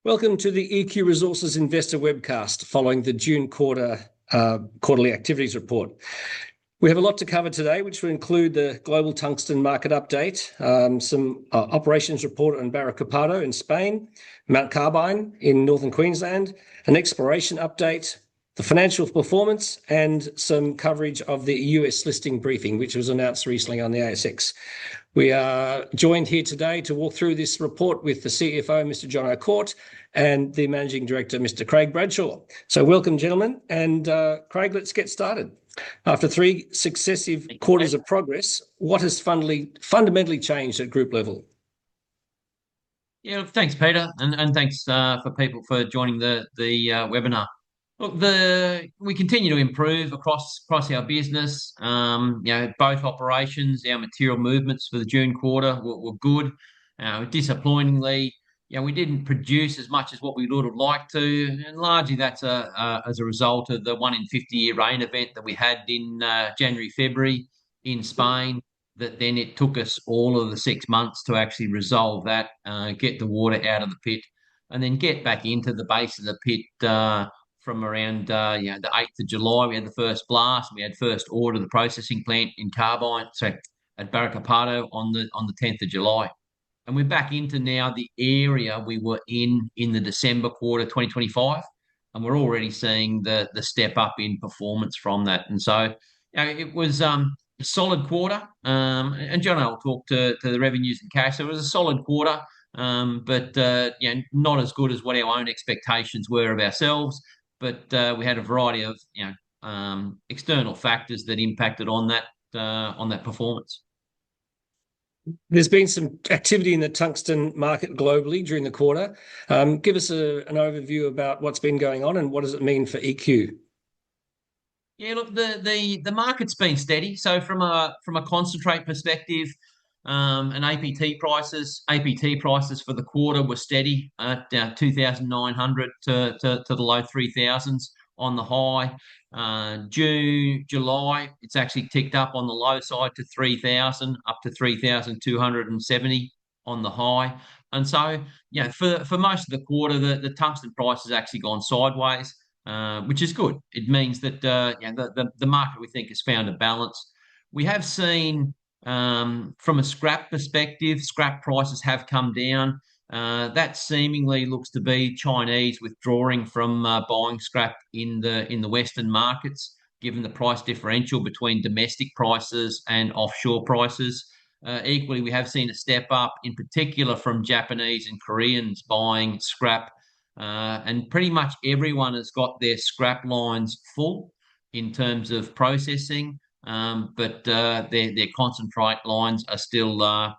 Welcome to the EQ Resources Investor webcast following the June quarterly activities report. We have a lot to cover today, which will include the global tungsten market update, some operations report on Barruecopardo in Spain, Mt Carbine in northern Queensland, an exploration update, the financial performance, and some coverage of the US listing briefing, which was announced recently on the ASX. We are joined here today to walk through this report with the CFO, Mr. Jono Kort, and the Managing Director, Mr. Craig Bradshaw. So welcome, gentlemen. And Craig, let's get started. After three successive quarters of progress, what has fundamentally changed at group level? Yeah, thanks, Peter, and thanks for people for joining the webinar. Look, we continue to improve across our business. Both operations, our material movements for the June quarter were good. Disappointingly, we didn't produce as much as what we would have liked to, and largely that's as a result of the 1 in 50-year rain event that we had in January, February in Spain. That then it took us all of the 6 months to actually resolve that, get the water out of the pit, and then get back into the base of the pit. From around the 8th of July, we had the first blast. We had first order of the processing plant in Carbine, at Barruecopardo on the 10th of July. And we're back into now the area we were in the December quarter 2025, and we're already seeing the step up in performance from that. And so it was a solid quarter, and Jono will talk to the revenues and cash. So it was a solid quarter, but not as good as what our own expectations were of ourselves. But we had a variety of external factors that impacted on that performance. There's been some activity in the tungsten market globally during the quarter. Give us an overview about what's been going on and what does it mean for EQ? Yeah, look, the market's been steady. So from a concentrate perspective, and APT prices for the quarter were steady at 2,900 to the low 3,000s on the high. July, it's actually ticked up on the low side to 3,000, up to 3,270 on the high. And so, for most of the quarter, the tungsten price has actually gone sideways, which is good. It means that the market, we think, has found a balance. We have seen, from a scrap perspective, scrap prices have come down. That seemingly looks to be Chinese withdrawing from buying scrap in the Western markets, given the price differential between domestic prices and offshore prices. Equally, we have seen a step up, in particular from Japanese and Koreans buying scrap, and pretty much everyone has got their scrap lines full in terms of processing. But their concentrate lines are still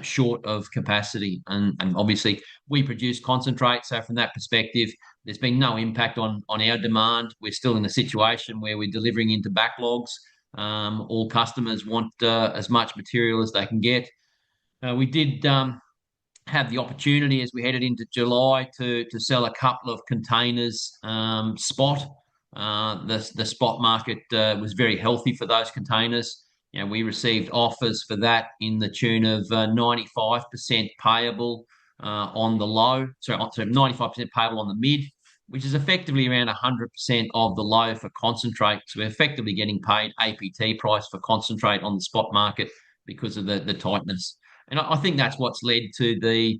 short of capacity, and obviously we produce concentrate, so from that perspective there's been no impact on our demand. We're still in a situation where we're delivering into backlogs. All customers want as much material as they can get. We did have the opportunity as we headed into July to sell a couple of containers spot. The spot market was very healthy for those containers. We received offers for that in the tune of 95% payable on the low, so 95% payable on the mid, which is effectively around 100% of the low for concentrate. So we're effectively getting paid APT price for concentrate on the spot market because of the tightness. And I think that's what's led to the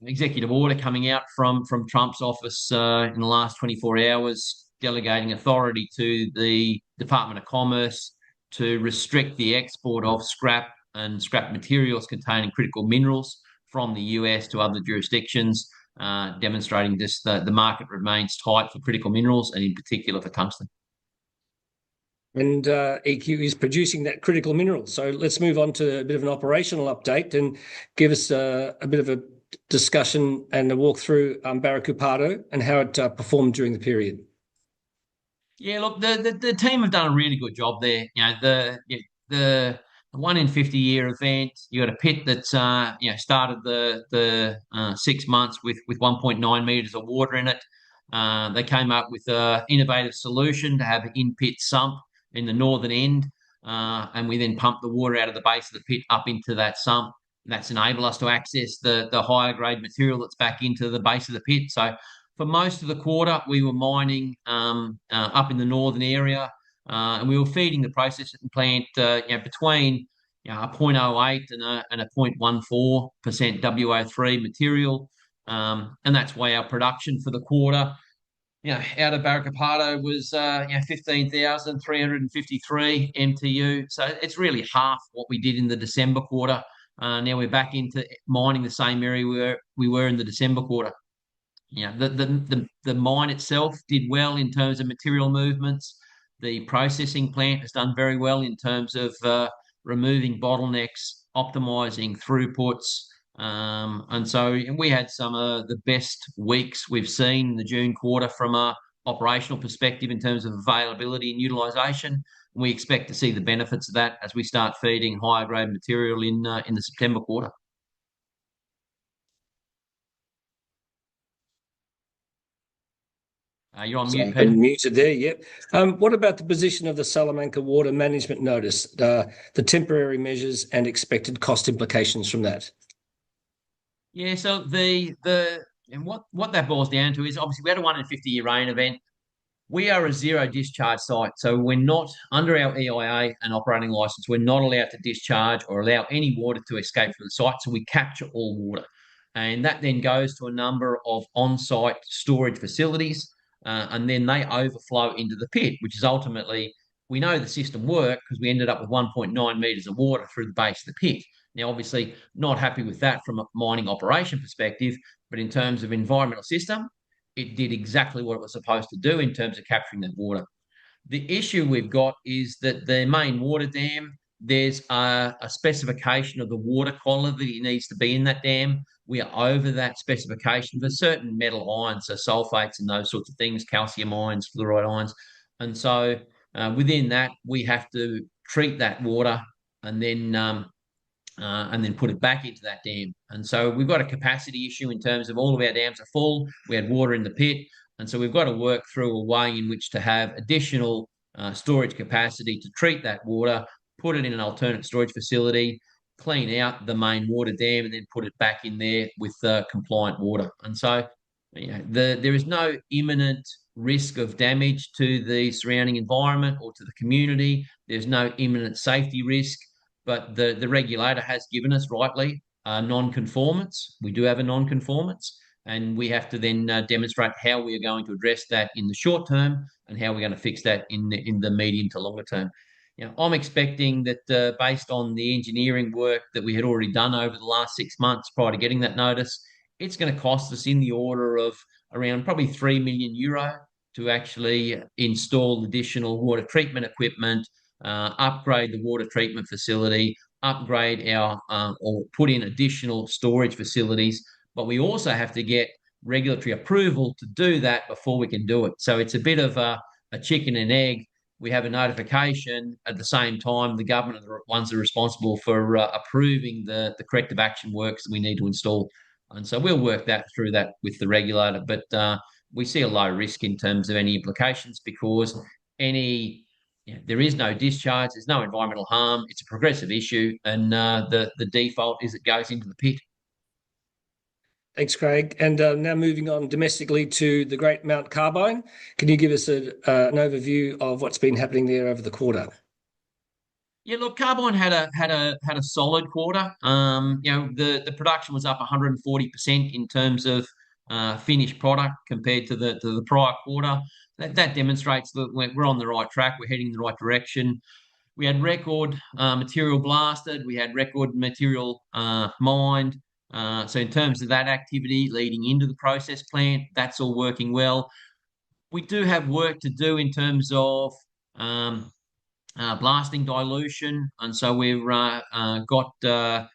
executive order coming out from Trump's office in the last 24 hours, delegating authority to the Department of Commerce to restrict the export of scrap and scrap materials containing critical minerals from the US to other jurisdictions, demonstrating this the market remains tight for critical minerals and in particular for tungsten. And EQ is producing that critical mineral. So let's move on to a bit of an operational update and give us a bit of a discussion and a walkthrough Barruecopardo and how it performed during the period. Yeah, look, the team have done a really good job there. The 1 in 50-year event. You got a pit that's started the 6 months with 1.9 meters of water in it. They came up with an innovative solution to have an in-pit sump in the northern end, and we then pumped the water out of the base of the pit up into that sump. That's enabled us to access the higher grade material that's back into the base of the pit. So for most of the quarter, we were mining up in the northern area, and we were feeding the processing plant between a 0.08 and a 0.14% WO3 material. And that's why our production for the quarter out of Barruecopardo was 15,353 MTU. So it's really half what we did in the December quarter. Now we're back into mining the same area we were in the December quarter. The mine itself did well in terms of material movements. The processing plant has done very well in terms of removing bottlenecks, optimizing throughputs. And we had some of the best weeks we've seen in the June quarter from a operational perspective in terms of availability and utilisation. We expect to see the benefits of that as we start feeding higher grade material in the September quarter. You're on mute, Peter. I'm muted there, yep. What about the position of the Salamanca Water Management Notice, the temporary measures and expected cost implications from that? Yeah, so what that boils down to is obviously we had a 1 in 50-year rain event. We are a zero discharge site, so we're not under our EIA and operating license. We're not allowed to discharge or allow any water to escape from the site, so we capture all water. And that then goes to a number of on-site storage facilities, and then they overflow into the pit, which is ultimately, we know the system worked because we ended up with 1.9 metres of water through the base of the pit. Now, obviously, not happy with that from a mining operation perspective, but in terms of environmental system, it did exactly what it was supposed to do in terms of capturing that water. The issue we've got is that the main water dam, there's a specification of the water quality that needs to be in that dam. We are over that specification for certain metal ions, so sulfates and those sorts of things, calcium ions, fluoride ions. And so within that, we have to treat that water and then put it back into that dam. And so we've got a capacity issue in terms of all of our dams are full. We had water in the pit. And so we've got to work through a way in which to have additional storage capacity to treat that water, put it in an alternate storage facility, clean out the main water dam, and then put it back in there with compliant water. And so there is no imminent risk of damage to the surrounding environment or to the community. There's no imminent safety risk. But the regulator has given us, rightly, non-conformance. We do have a non-conformance, and we have to then demonstrate how we are going to address that in the short term and how we're going to fix that in the medium to longer term. I'm expecting that based on the engineering work that we had already done over the last 6 months prior to getting that notice, it's going to cost us in the order of around probably €3 million to actually install additional water treatment equipment, upgrade the water treatment facility, upgrade or put in additional storage facilities. But we also have to get regulatory approval to do that before we can do it. So it's a bit of a chicken and egg. We have a notification. At the same time, the government are the ones that are responsible for approving the corrective action works that we need to install. And so we'll work through that with the regulator. But we see a low risk in terms of any implications because there is no discharge, there's no environmental harm, it's a progressive issue, and the default is it goes into the pit. Thanks, Craig. And now moving on domestically to the great Mt Carbine. Can you give us an overview of what's been happening there over the quarter? Yeah, look, Carbine had a solid quarter. The production was up 140% in terms of finished product compared to the prior quarter. That demonstrates that we're on the right track. We're heading in the right direction. We had record material blasted. We had record material mined. So in terms of that activity leading into the process plant, that's all working well. We do have work to do in terms of blasting dilution, and so we've got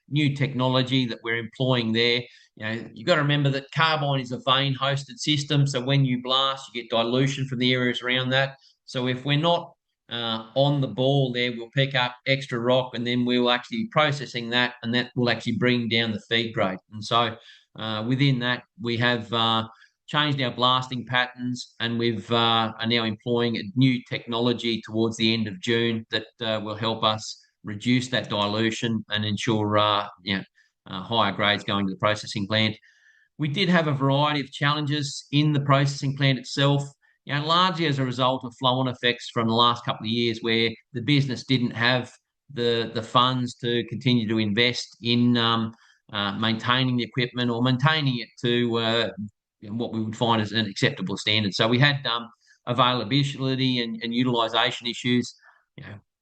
new technology that we're employing there. You've got to remember that carbine is a vein hosted system, so when you blast you get dilution from the areas around that. So if we're not on the ball there, we'll pick up extra rock and then we'll actually be processing that, and that will actually bring down the feed grade. And so within that we have changed our blasting patterns, and we've are now employing a new technology towards the end of June that will help us reduce that dilution and ensure higher grades going to the processing plant. We did have a variety of challenges in the processing plant itself, largely as a result of flow-on effects from the last couple of years where the business didn't have the funds to continue to invest in maintaining the equipment or maintaining it to what we would find as an acceptable standard. So we had availability and utilisation issues.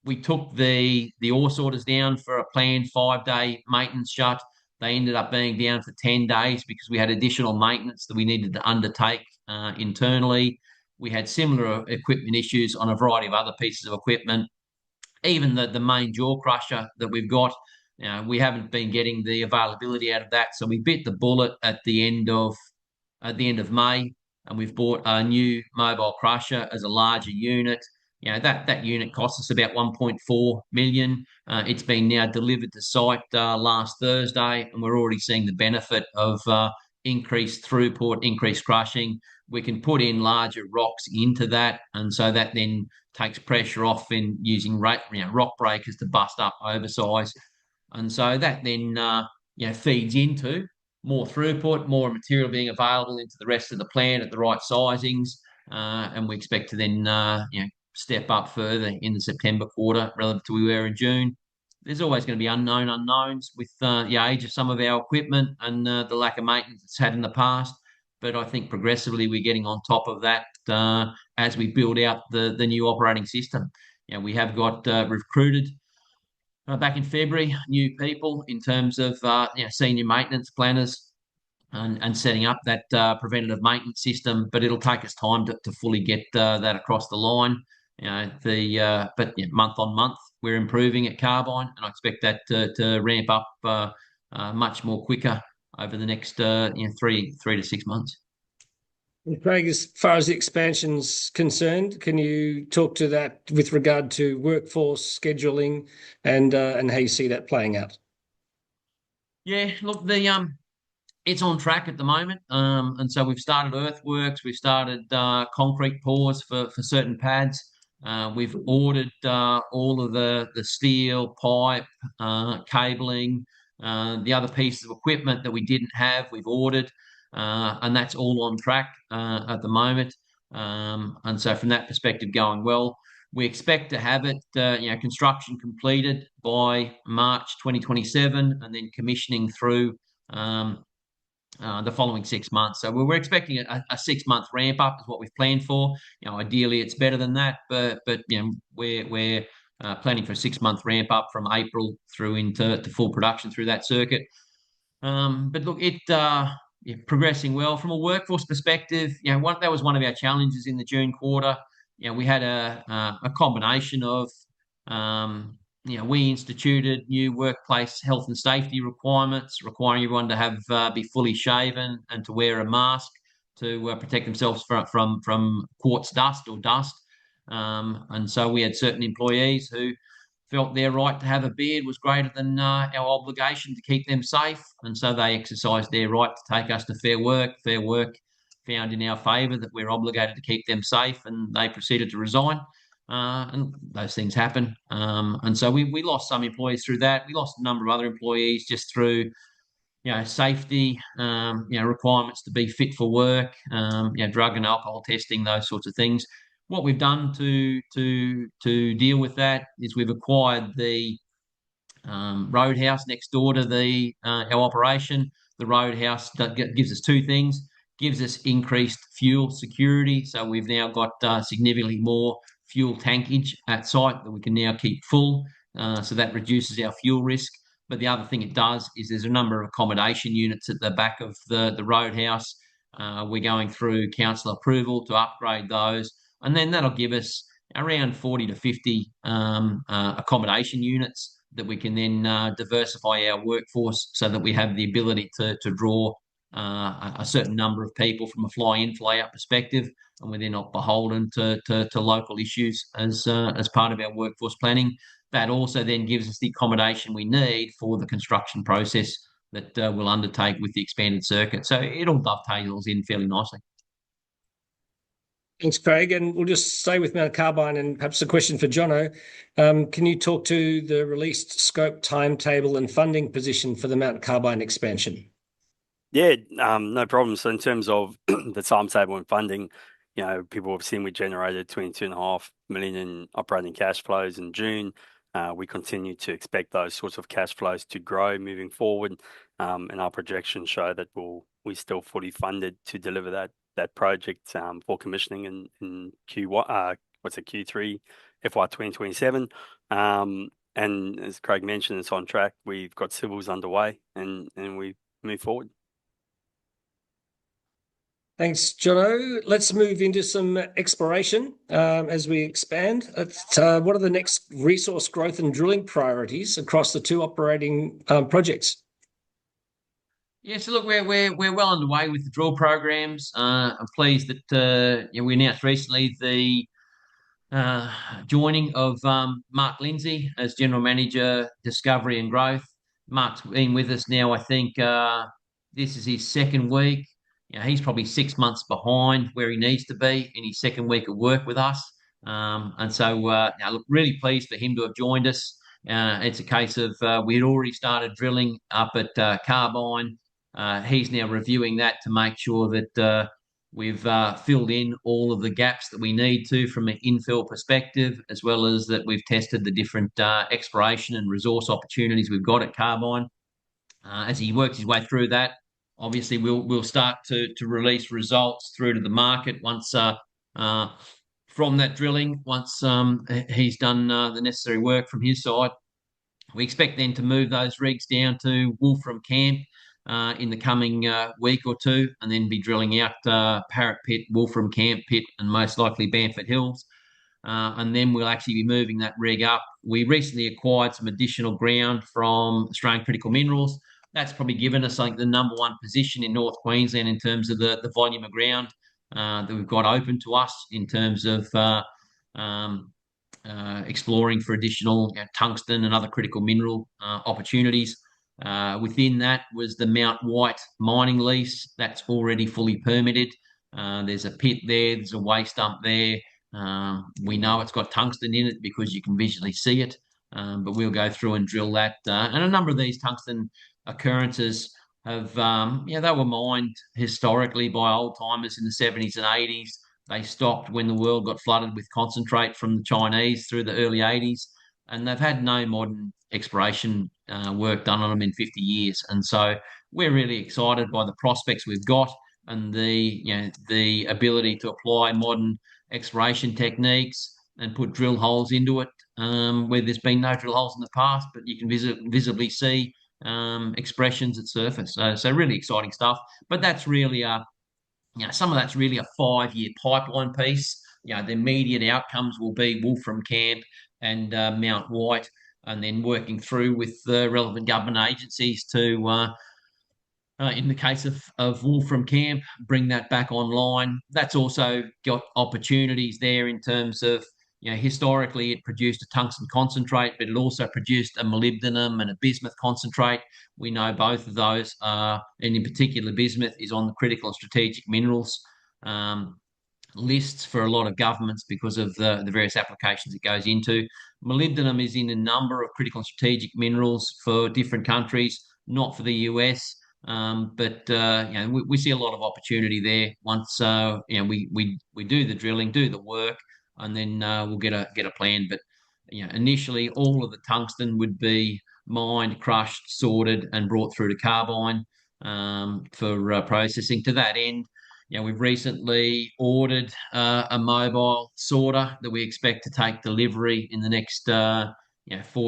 We took the ore sorters down for a planned 5-day maintenance shut. They ended up being down for 10 days because we had additional maintenance that we needed to undertake internally. We had similar equipment issues on a variety of other pieces of equipment. Even the main jaw crusher that we've got, we haven't been getting the availability out of that. So we bit the bullet at the end of May, and we've bought a new mobile crusher as a larger unit. That unit cost us about 1.4 million. It's been now delivered to site last Thursday, and we're already seeing the benefit of increased throughput, increased crushing. We can put in larger rocks into that, and so that then takes pressure off in using rock breakers to bust up oversize. And so that then feeds into more throughput, more material being available into the rest of the plant at the right sizings, and we expect to then step up further in the September quarter relative to we were in June. There's always going to be unknown unknowns with the age of some of our equipment and the lack of maintenance it's had in the past. But I think progressively we're getting on top of that as we build out the new operating system. We have got recruited back in February new people in terms of senior maintenance planners and setting up that preventative maintenance system, but it'll take us time to fully get that across the line. But month on month we're improving at Carbine, and I expect that to ramp up much more quicker over the next 3 to 6 months. Craig, as far as the expansion's concerned, can you talk to that with regard to workforce scheduling and how you see that playing out? Yeah, look, it's on track at the moment, and so we've started earthworks, we've started concrete pours for certain pads. We've ordered all of the steel, pipe, cabling, the other pieces of equipment that we didn't have, we've ordered, and that's all on track at the moment. And so from that perspective, going well. We expect to have it, construction completed by March 2027, and then commissioning through the following 6 months. So we're expecting a 6-month ramp up is what we've planned for. Ideally it's better than that, but we're planning for a 6-month ramp up from April through into full production through that circuit. But look, progressing well from a workforce perspective. That was one of our challenges in the June quarter. We had a combination of we instituted new workplace health and safety requirements, requiring everyone to have be fully shaven and to wear a mask to protect themselves from quartz dust or dust. And so we had certain employees who felt their right to have a beard was greater than our obligation to keep them safe, and so they exercised their right to take us to Fair Work. Fair Work found in our favour that we're obligated to keep them safe, and they proceeded to resign. And those things happen. And so we lost some employees through that. We lost a number of other employees just through, safety, requirements to be fit for work, drug and alcohol testing, those sorts of things. What we've done to deal with that is we've acquired the roadhouse next door to our operation. The roadhouse gives us two things. Gives us increased fuel security. So we've now got significantly more fuel tankage at site that we can now keep full. So that reduces our fuel risk. But the other thing it does is there's a number of accommodation units at the back of the roadhouse. We're going through council approval to upgrade those. And then that'll give us around 40 to 50 accommodation units that we can then diversify our workforce so that we have the ability to draw a certain number of people from a fly-in, fly-out perspective, and we're then not beholden to local issues as part of our workforce planning. That also then gives us the accommodation we need for the construction process that we'll undertake with the expanded circuit. So it all dovetails in fairly nicely. Thanks, Craig. And we'll just stay with Mt Carbine and perhaps a question for Jono. Can you talk to the released scope, timetable and funding position for the Mt Carbine expansion? Yeah, no problem. So in terms of the timetable and funding, people have seen we generated 22.5 million in operating cash flows in June. We continue to expect those sorts of cash flows to grow moving forward, and our projections show that we're still fully funded to deliver that project for commissioning in Q3 FY 2027. And as Craig mentioned, it's on track. We've got civils underway and we move forward. Thanks, Jono. Let's move into some exploration as we expand. What are the next resource growth and drilling priorities across the two operating projects? Yeah, so look, we're well underway with the drill programs. I'm pleased that we announced recently the joining of Mark Lindsay as General Manager, Discovery and Growth. Mark's been with us now, I think this is his second week. He's probably 6 months behind where he needs to be in his second week of work with us. And so look, really pleased for him to have joined us. It's a case of we had already started drilling up at Carbine. He's now reviewing that to make sure that we've filled in all of the gaps that we need to from an infill perspective, as well as that we've tested the different exploration and resource opportunities we've got at Carbine. As he works his way through that, obviously we'll start to release results through to the market once from that drilling, once he's done the necessary work from his side. We expect then to move those rigs down to Wolfram Camp in the coming week or two, and then be drilling out Parrot Pit, Wolfram Camp Pit, and most likely Bamford Hills. And then we'll actually be moving that rig up. We recently acquired some additional ground from Australian Critical Minerals. That's probably given us, I think, the number one position in North Queensland in terms of the volume of ground that we've got open to us in terms of exploring for additional tungsten and other critical mineral opportunities. Within that was the Mount White mining lease. That's already fully permitted. There's a pit there, there's a waste dump there. We know it's got tungsten in it because you can visually see it, but we'll go through and drill that. And a number of these tungsten occurrences have, they were mined historically by old timers in the 70s and 80s. They stopped when the world got flooded with concentrate from the Chinese through the early 80s, and they've had no modern exploration work done on them in 50 years. And so we're really excited by the prospects we've got and the ability to apply modern exploration techniques and put drill holes into it where there's been no drill holes in the past, but you can visibly see expressions at surface. So really exciting stuff. But that's really some of that's really a 5-year pipeline piece. The immediate outcomes will be Wolfram Camp and Mount White, and then working through with the relevant government agencies to, in the case of Wolfram Camp, bring that back online. That's also got opportunities there in terms of, historically it produced a tungsten concentrate, but it also produced a molybdenum and a bismuth concentrate. We know both of those, and in particular bismuth is on the critical and strategic minerals lists for a lot of governments because of the various applications it goes into. Molybdenum is in a number of critical and strategic minerals for different countries, not for the US. But we see a lot of opportunity there once we do the drilling, do the work, and then we'll get a plan. But initially all of the tungsten would be mined, crushed, sorted, and brought through to Carbine for processing. To that end, we've recently ordered a mobile sorter that we expect to take delivery in the next 4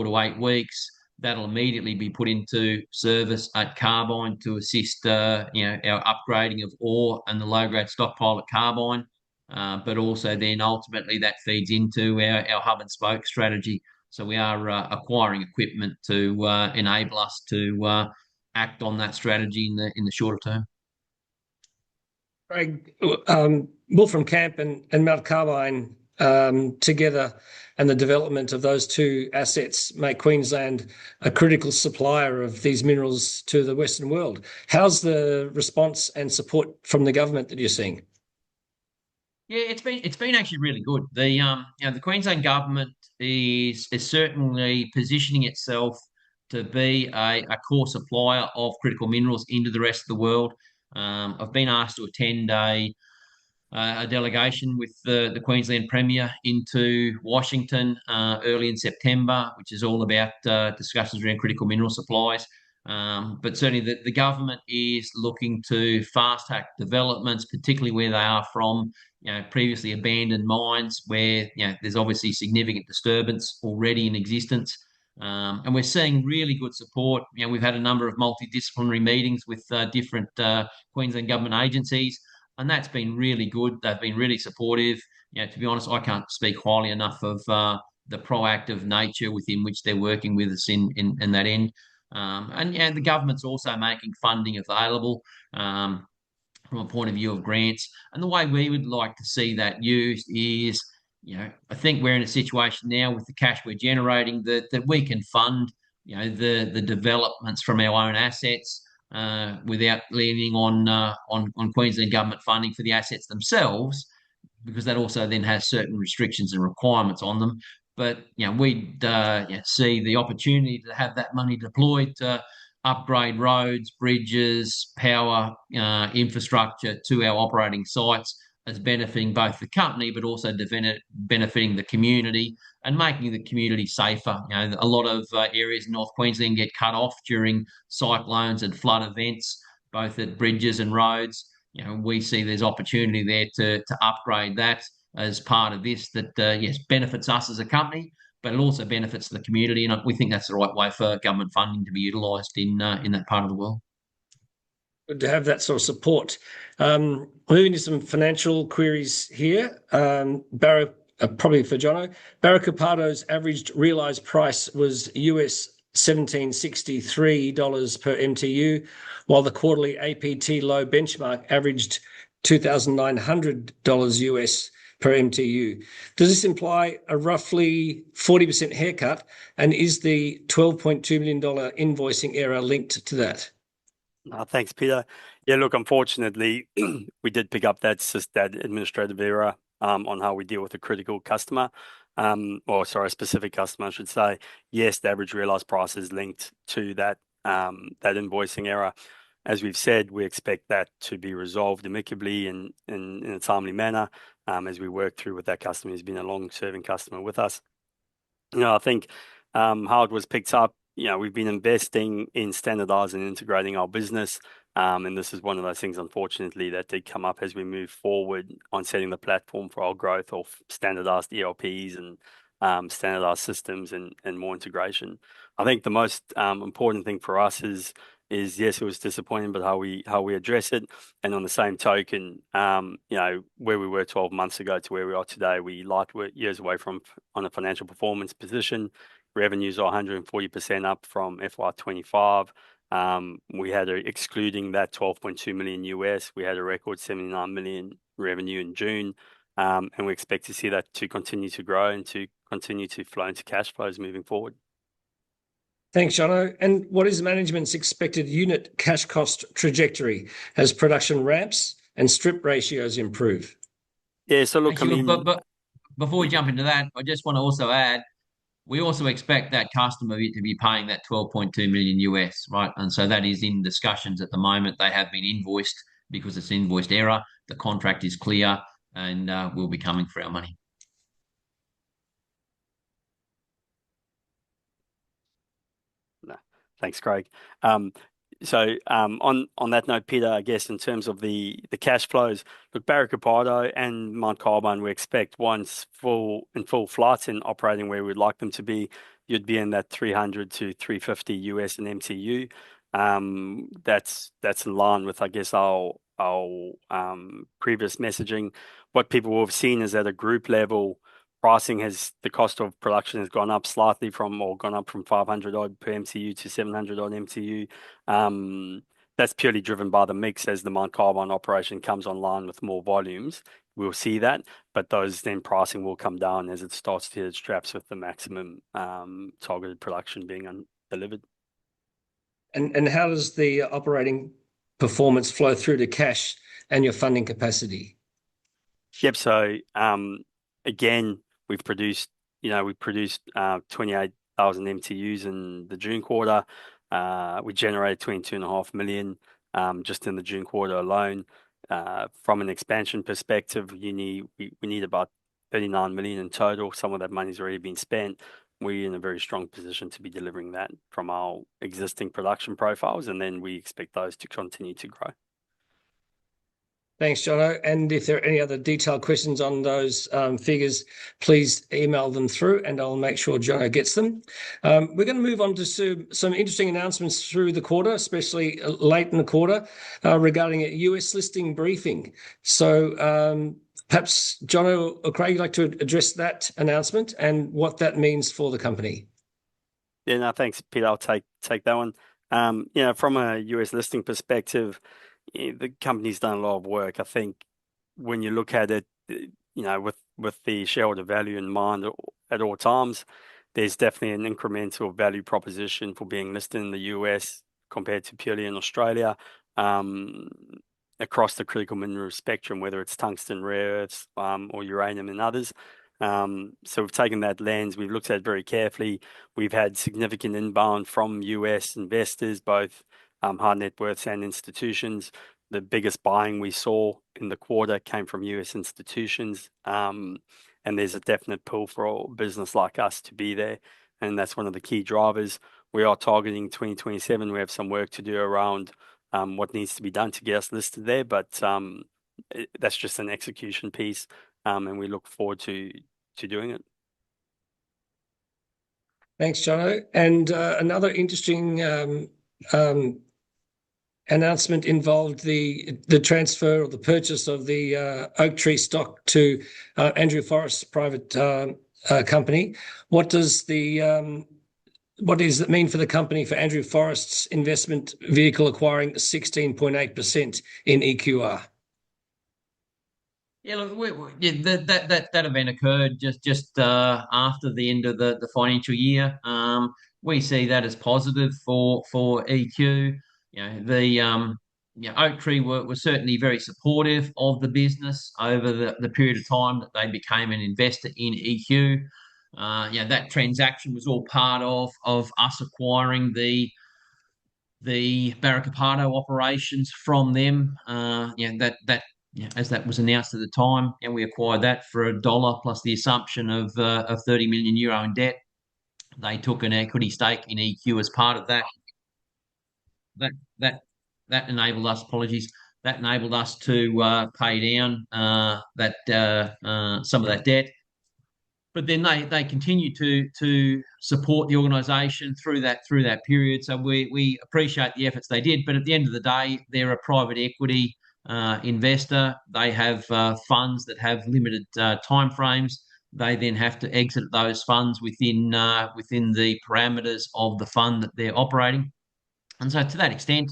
to 8 weeks. That'll immediately be put into service at Carbine to assist our upgrading of ore and the low-grade stockpile at Carbine. But also then ultimately that feeds into our hub and spoke strategy. So we are acquiring equipment to enable us to act on that strategy in the shorter term. Craig, Wolfram Camp and Mt Carbine together, and the development of those two assets make Queensland a critical supplier of these minerals to the Western world. How's the response and support from the government that you're seeing? Yeah, it's been actually really good. The Queensland government is certainly positioning itself to be a core supplier of critical minerals into the rest of the world. I've been asked to attend a delegation with the Queensland Premier into Washington early in September, which is all about discussions around critical mineral supplies. But certainly the government is looking to fast track developments, particularly where they are from, previously abandoned mines where, there's obviously significant disturbance already in existence. And we're seeing really good support. We've had a number of multidisciplinary meetings with different Queensland government agencies, and that's been really good. They've been really supportive. To be honest, I can't speak highly enough of the proactive nature within which they're working with us in that end. And the government's also making funding available from a point of view of grants. And the way we would like to see that used is, I think we're in a situation now with the cash we're generating that we can fund, the developments from our own assets without leaning on Queensland government funding for the assets themselves, because that also then has certain restrictions and requirements on them. But we'd see the opportunity to have that money deployed to upgrade roads, bridges, power infrastructure to our operating sites, as benefiting both the company but also benefiting the community and making the community safer. A lot of areas in North Queensland get cut off during cyclones and flood events, both at bridges and roads. We see there's opportunity there to upgrade that as part of this that, yes, benefits us as a company, but it also benefits the community. And we think that's the right way for government funding to be utilised in that part of the world. Good to have that sort of support. Moving to some financial queries here. Probably for Jono. Barruecopardo's averaged realised price was US $1,763 per MTU, while the quarterly APT low benchmark averaged $2,900 US per MTU. Does this imply a roughly 40% haircut? And is the $12.2 million invoicing error linked to that? Thanks, Peter. Yeah, look, unfortunately, we did pick up that administrative error on how we deal with a critical customer, a specific customer, I should say. Yes, the average realised price is linked to that invoicing error. As we've said, we expect that to be resolved amicably in a timely manner as we work through with that customer. He's been a long-serving customer with us. I think how it was picked up, we've been investing in standardizing and integrating our business. And this is one of those things, unfortunately, that did come up as we move forward on setting the platform for our growth of standardized ERPs and standardized systems and more integration. I think the most important thing for us is yes, it was disappointing, but how we address it. And on the same token, where we were 12 months ago to where we are today, we're years away from on a financial performance position. Revenues are 140% up from FY25. We had, excluding that 12.2 million US, we had a record 79 million revenue in June. And we expect to see that to continue to grow and to continue to flow into cash flows moving forward. Thanks, Jono. And what is management's expected unit cash cost trajectory as production ramps and strip ratios improve? Yeah, so look, But before we jump into that, I just want to also add, we also expect that customer to be paying that 12.2 million US, right? And so that is in discussions at the moment. They have been invoiced because it's invoiced error. The contract is clear, and we'll be coming for our money. Thanks, Craig. On that note, Peter, I guess in terms of the cash flows, look, Barruecopardo and Mt Carbine, we expect once in full flight and operating where we'd like them to be, you'd be in that 300 to 350 US and MTU. That's in line with, I guess, our previous messaging. What people will have seen is at a group level, the cost of production has gone up from 500 odd per MTU to 700 odd MTU. That's purely driven by the mix as the Mt Carbine operation comes online with more volumes. We'll see that, but those then pricing will come down as it starts to hit its straps with the maximum targeted production being delivered. And how does the operating performance flow through to cash and your funding capacity? Yep. So again, we produced 28,000 MTUs in the June quarter. We generated 22.5 million just in the June quarter alone. From an expansion perspective, we need about 39 million in total. Some of that money's already been spent. We're in a very strong position to be delivering that from our existing production profiles, and then we expect those to continue to grow. Thanks, Jono. And if there are any other detailed questions on those figures, please email them through and I'll make sure Jono gets them. We're going to move on to some interesting announcements through the quarter, especially late in the quarter, regarding a US listing briefing. So perhaps Jono or Craig, you'd like to address that announcement and what that means for the company. Yeah, no, thanks, Peter. I'll take that one. From a US listing perspective, the company's done a lot of work. I think when you look at it, with the shareholder value in mind at all times, there's definitely an incremental value proposition for being listed in the US compared to purely in Australia, across the critical mineral spectrum, whether it's tungsten, rare earths, or uranium and others. So we've taken that lens, we've looked at it very carefully. We've had significant inbound from US investors, both high net worths and institutions. The biggest buying we saw in the quarter came from US institutions, and there's a definite pull for a business like us to be there, and that's one of the key drivers. We are targeting 2027. We have some work to do around what needs to be done to get us listed there, but that's just an execution piece, and we look forward to doing it. Thanks, Jono. And another interesting announcement involved the transfer or the purchase of the Oaktree stock to Andrew Forrest's private company. What does it mean for the company, for Andrew Forrest's investment vehicle acquiring 16.8% in EQR? Yeah, look, that event occurred just after the end of the financial year. We see that as positive for EQ. Oaktree were certainly very supportive of the business over the period of time that they became an investor in EQ. That transaction was all part of us acquiring the Barruecopardo operations from them. As that was announced at the time, and we acquired that for $1 plus the assumption of 30 million euro in debt. They took an equity stake in EQ as part of that. That enabled us. Apologies. That enabled us to pay down some of that debt. But then they continue to support the organisation through that period. So we appreciate the efforts they did. But at the end of the day, they're a private equity investor. They have funds that have limited timeframes. They then have to exit those funds within the parameters of the fund that they're operating. And so to that extent,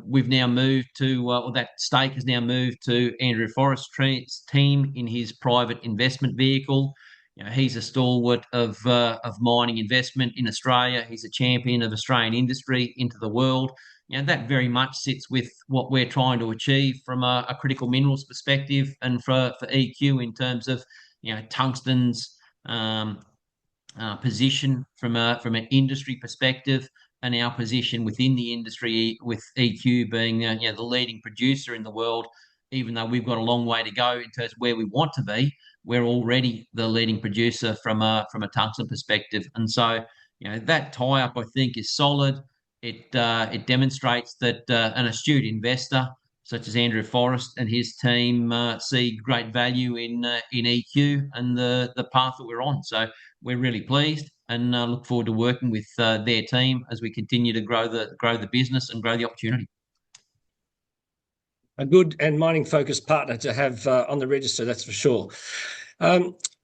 we've now moved to, or that stake has now moved to Andrew Forrest's team in his private investment vehicle. He's a stalwart of mining investment in Australia. He's a champion of Australian industry into the world. That very much sits with what we're trying to achieve from a critical minerals perspective, and for EQ in terms of tungsten's position from an industry perspective, and our position within the industry with EQ being the leading producer in the world. Even though we've got a long way to go in terms of where we want to be, we're already the leading producer from a tungsten perspective. And so that tie-up, I think, is solid. It demonstrates that an astute investor such as Andrew Forrest and his team see great value in EQ and the path that we're on. So we're really pleased and look forward to working with their team as we continue to grow the business and grow the opportunity. A good and mining-focused partner to have on the register, that's for sure.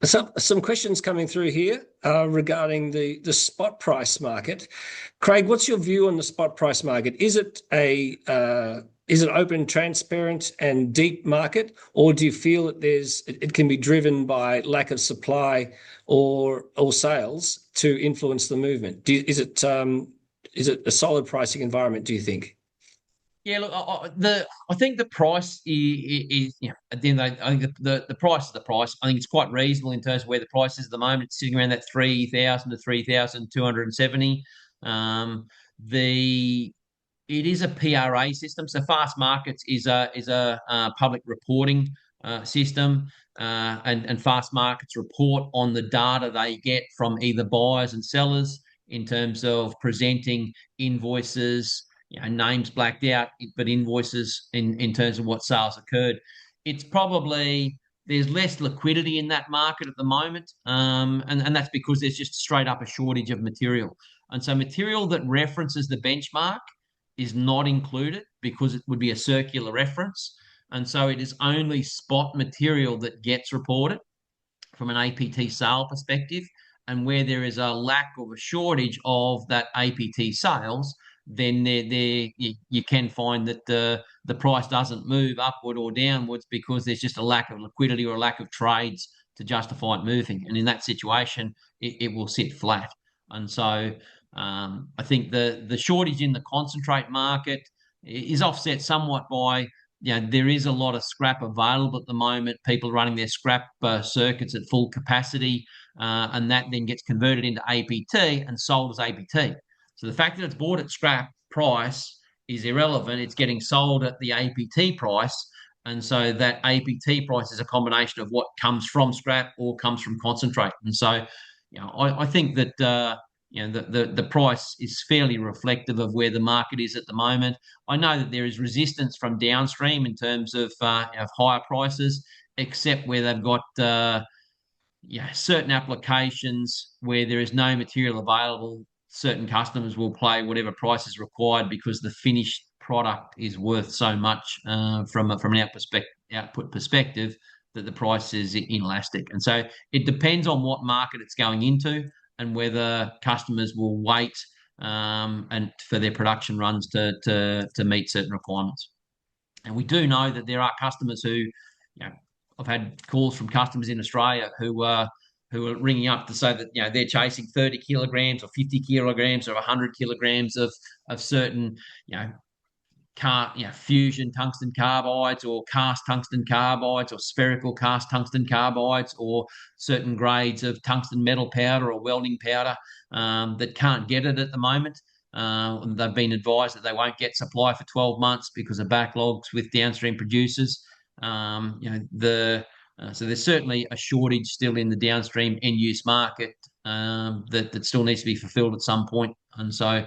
Some questions coming through here regarding the spot price market. Craig, what's your view on the spot price market? Is it open, transparent, and deep market, or do you feel that it can be driven by lack of supply or sales to influence the movement? Is it a solid pricing environment, do you think? Yeah, look, I think the price is at the end of the day, I think the price is the price. I think it's quite reasonable in terms of where the price is at the moment. It's sitting around that 3,000 to 3,270. The It is a PRA system. So Fast Markets is a public reporting system, and Fast Markets report on the data they get from either buyers and sellers in terms of presenting invoices, names blacked out, but invoices in terms of what sales occurred. It's probably there's less liquidity in that market at the moment, and that's because there's just straight up a shortage of material. And so material that references the benchmark is not included because it would be a circular reference. And so it is only spot material that gets reported from an APT sale perspective. And where there is a lack of a shortage of that APT sales, then you can find that the price doesn't move upward or downwards because there's just a lack of liquidity or a lack of trades to justify it moving. And in that situation, it will sit flat. And so I think the shortage in the concentrate market is offset somewhat by, there is a lot of scrap available at the moment. People are running their scrap circuits at full capacity, and that then gets converted into APT and sold as APT. So the fact that it's bought at scrap price is irrelevant. It's getting sold at the APT price. And so that APT price is a combination of what comes from scrap or comes from concentrate. And so, I think that the price is fairly reflective of where the market is at the moment. I know that there is resistance from downstream in terms of higher prices, except where they've got certain applications where there is no material available. Certain customers will pay whatever price is required because the finished product is worth so much from an output perspective that the price is inelastic. And so it depends on what market it's going into and whether customers will wait and for their production runs to meet certain requirements. And we do know that there are customers who, I've had calls from customers in Australia who are ringing up to say that they're chasing 30 kilograms or 50 kilograms or 100 kilograms of certain fusion tungsten carbides or cast tungsten carbides or spherical cast tungsten carbides or certain grades of tungsten metal powder or welding powder that can't get it at the moment. They've been advised that they won't get supply for 12 months because of backlogs with downstream producers. So there's certainly a shortage still in the downstream end-use market that still needs to be fulfilled at some point. And so,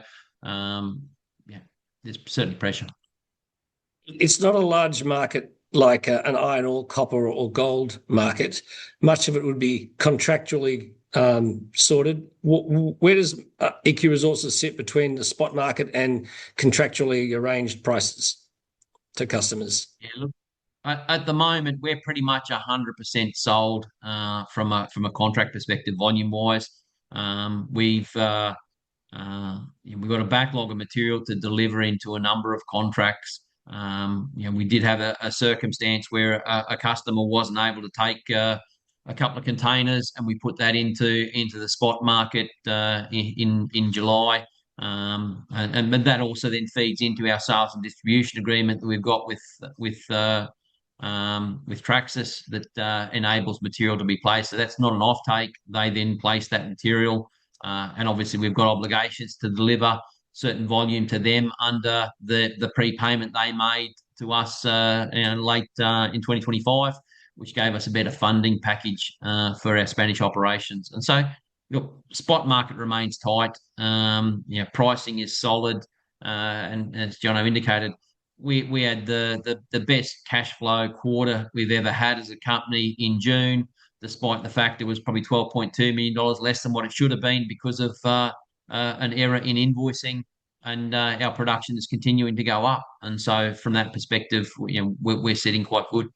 there's certainly pressure. It's not a large market like an iron ore, copper or gold market. Much of it would be contractually sorted. Where does EQ Resources sit between the spot market and contractually arranged prices to customers? Yeah, look, at the moment, we're pretty much 100% sold from a contract perspective, volume wise. We've got a backlog of material to deliver into a number of contracts. We did have a circumstance where a customer wasn't able to take a couple of containers, and we put that into the spot market in July. And that also then feeds into our sales and distribution agreement that we've got with Traxxas that enables material to be placed. So that's not an offtake. They then place that material, and obviously we've got obligations to deliver certain volume to them under the prepayment they made to us late in 2025, which gave us a better funding package for our Spanish operations. And so, look, spot market remains tight. Pricing is solid, and as Jono indicated, we had the best cash flow quarter we've ever had as a company in June, despite the fact it was probably $12.2 million less than what it should have been because of an error in invoicing, and our production is continuing to go up. And so from that perspective, we're sitting quite good.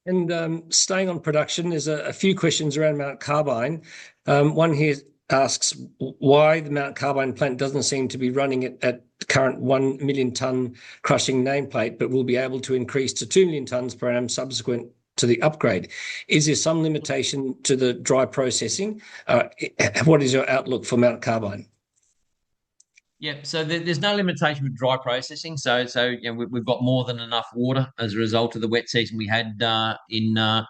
And staying on production, there's a few questions around Mt Carbine. One here asks why the Mt Carbine plant doesn't seem to be running at the current 1 million tonne crushing nameplate, but will be able to increase to 2 million tonnes per annum subsequent to the upgrade. Is there some limitation to the dry processing? What is your outlook for Mt Carbine? Yeah, so there's no limitation with dry processing. So we've got more than enough water as a result of the wet season we had in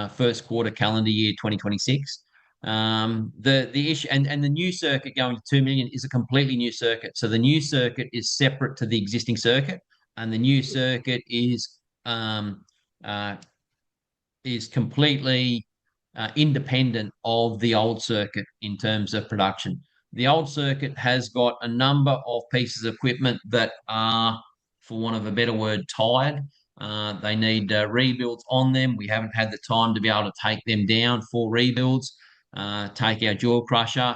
first quarter calendar year 2026. The issue and the new circuit going to 2 million is a completely new circuit. So the new circuit is separate to the existing circuit, and the new circuit um, uh, is completely independent of the old circuit in terms of production. The old circuit has got a number of pieces of equipment that are, for want of a better word, tired. They need rebuilds on them. We haven't had the time to be able to take them down for rebuilds. Take our jaw crusher,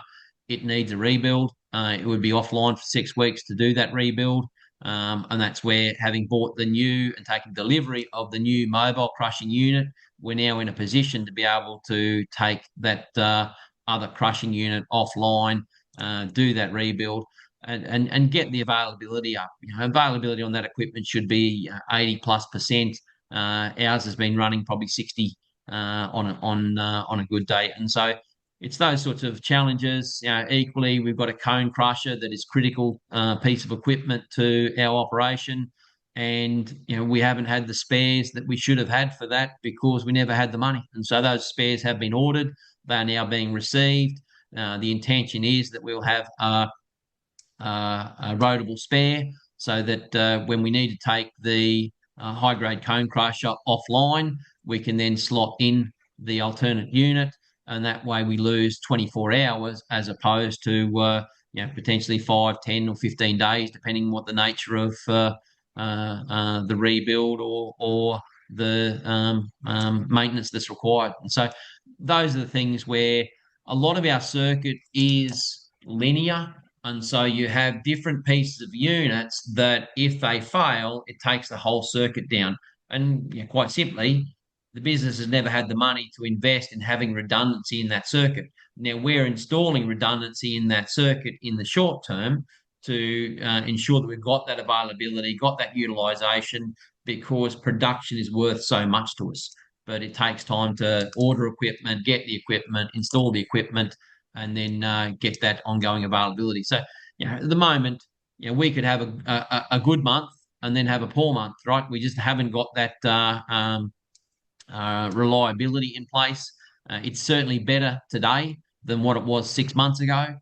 it needs a rebuild. It would be offline for 6 weeks to do that rebuild. And that's where, having bought the new and taking delivery of the new mobile crushing unit, we're now in a position to be able to take that other crushing unit offline, do that rebuild, and get the availability up. Availability on that equipment should be 80+%. Ours has been running probably 60 on a good day, and so it's those sorts of challenges. Equally, we've got a cone crusher that is critical piece of equipment to our operation. And we haven't had the spares that we should have had for that because we never had the money. And so those spares have been ordered. They are now being received. The intention is that we'll have a roadable spare so that when we need to take the high-grade cone crusher offline, we can then slot in the alternate unit, and that way we lose 24 hours as opposed to potentially 5, 10 or 15 days, depending on what the nature of the rebuild or the maintenance that's required. And so those are the things where a lot of our circuit is linear. And so you have different pieces of units that if they fail, it takes the whole circuit down. And quite simply, the business has never had the money to invest in having redundancy in that circuit. Now we're installing redundancy in that circuit in the short term to ensure that we've got that availability, got that utilisation, because production is worth so much to us. But it takes time to order equipment, get the equipment, install the equipment, and then get that ongoing availability. So, at the moment, we could have a good month and then have a poor month, right? We just haven't got that reliability in place. It's certainly better today than what it was 6 months ago.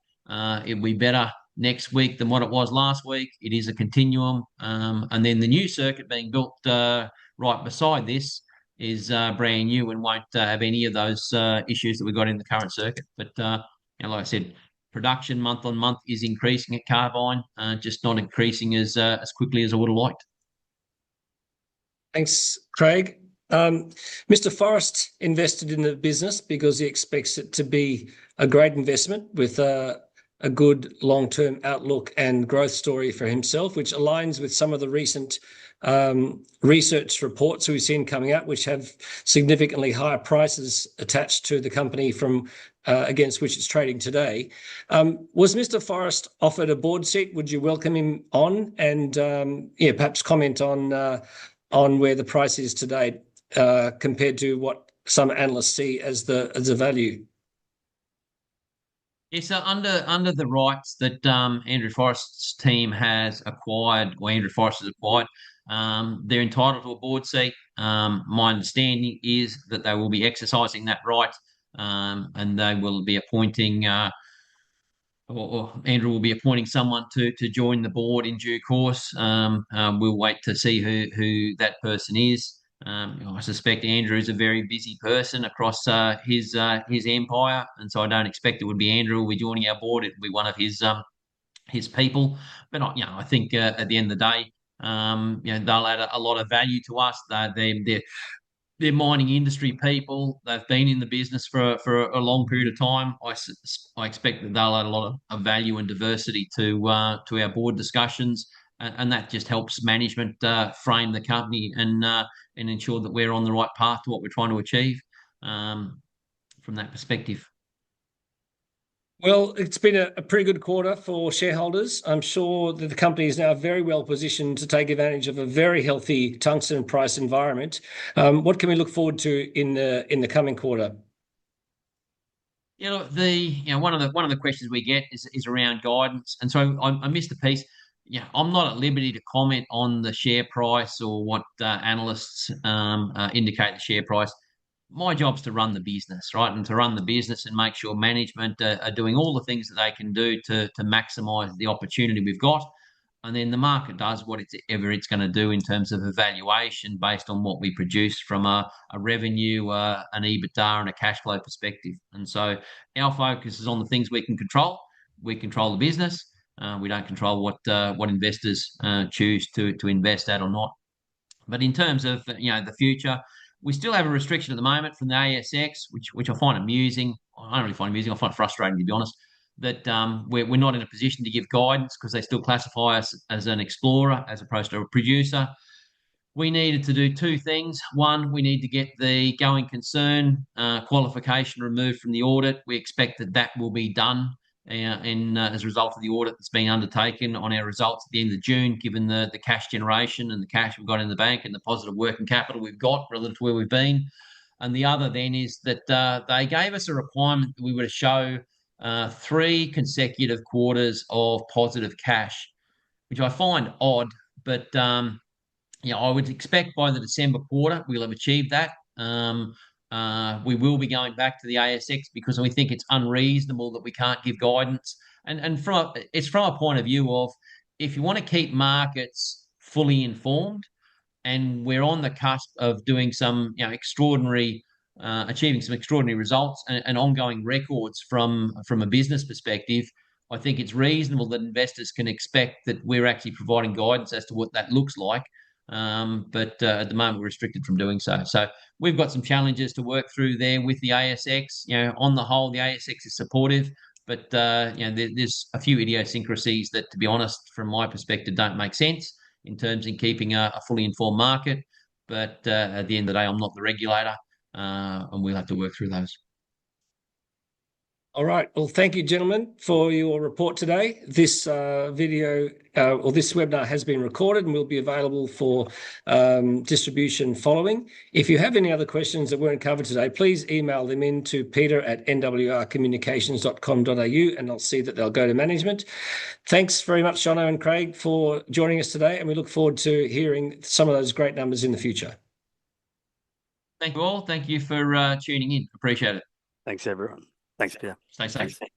It'll be better next week than what it was last week. It is a continuum. And then the new circuit being built right beside this is brand new and won't have any of those issues that we've got in the current circuit. But like I said, production month on month is increasing at Carbine, just not increasing as quickly as I would have liked. Thanks, Craig. Mr. Forrest invested in the business because he expects it to be a great investment with a good long-term outlook and growth story for himself, which aligns with some of the recent research reports we've seen coming out, which have significantly higher prices attached to the company from against which it's trading today. Was Mr. Forrest offered a board seat? Would you welcome him on? And perhaps comment on where the price is today compared to what some analysts see as the value. It's under the rights that Andrew Forrest's team has acquired, or Andrew Forrest has acquired. They're entitled to a board seat. My understanding is that they will be exercising that right, and they will be appointing, or Andrew will be appointing someone to join the board in due course. We'll wait to see who that person is. I suspect Andrew is a very busy person across his empire, and so I don't expect it would be Andrew who will be joining our board. It will be one of his people. But I think at the end of the day, they'll add a lot of value to us. They're mining industry people. They've been in the business for a long period of time. I expect that they'll add a lot of value and diversity to our board discussions, and that just helps management frame the company and ensure that we're on the right path to what we're trying to achieve from that perspective. Well, it's been a pretty good quarter for shareholders. I'm sure that the company is now very well positioned to take advantage of a very healthy tungsten price environment. What can we look forward to in the coming quarter? One of the questions we get is around guidance, and so I missed a piece. I'm not at liberty to comment on the share price or what analysts indicate the share price. My job's to run the business, right, and to run the business and make sure management are doing all the things that they can do to maximise the opportunity we've got. And then the market does whatever it's going to do in terms of evaluation based on what we produce from a revenue, an EBITDA, and a cash flow perspective. And so our focus is on the things we can control. We control the business. We don't control what investors choose to invest at or not. But in terms of the future, we still have a restriction at the moment from the ASX, which I find amusing. I don't really find amusing. I find it frustrating, to be honest, that we're not in a position to give guidance because they still classify us as an explorer as opposed to a producer. We needed to do two things. One, we need to get the going concern qualification removed from the audit. We expect that will be done as a result of the audit that's been undertaken on our results at the end of June, given the cash generation and the cash we've got in the bank and the positive working capital we've got relative to where we've been. And the other then is that they gave us a requirement that we were to show 3 consecutive quarters of positive cash, which I find odd, but I would expect by the December quarter we'll have achieved that. We will be going back to the ASX because we think it's unreasonable that we can't give guidance. And it's from a point of view of, if you want to keep markets fully informed, and we're on the cusp of doing some achieving some extraordinary results and ongoing records from a business perspective, I think it's reasonable that investors can expect that we're actually providing guidance as to what that looks like. But at the moment, we're restricted from doing so. So we've got some challenges to work through there with the ASX. On the whole, the ASX is supportive, but there's a few idiosyncrasies that, to be honest, from my perspective, don't make sense in terms of keeping a fully informed market. But at the end of the day, I'm not the regulator, and we'll have to work through those. All right. Well, thank you, gentlemen, for your report today. This video or this webinar has been recorded and will be available for distribution following. If you have any other questions that weren't covered today, please email them in to peter@nwrcommunications.com.au, and I'll see that they'll go to management. Thanks very much, Jono and Craig, for joining us today, and we look forward to hearing some of those great numbers in the future. Thank you all. Thank you for tuning in. Appreciate it. Thanks, everyone. Thanks, Peter. Stay safe. Thanks.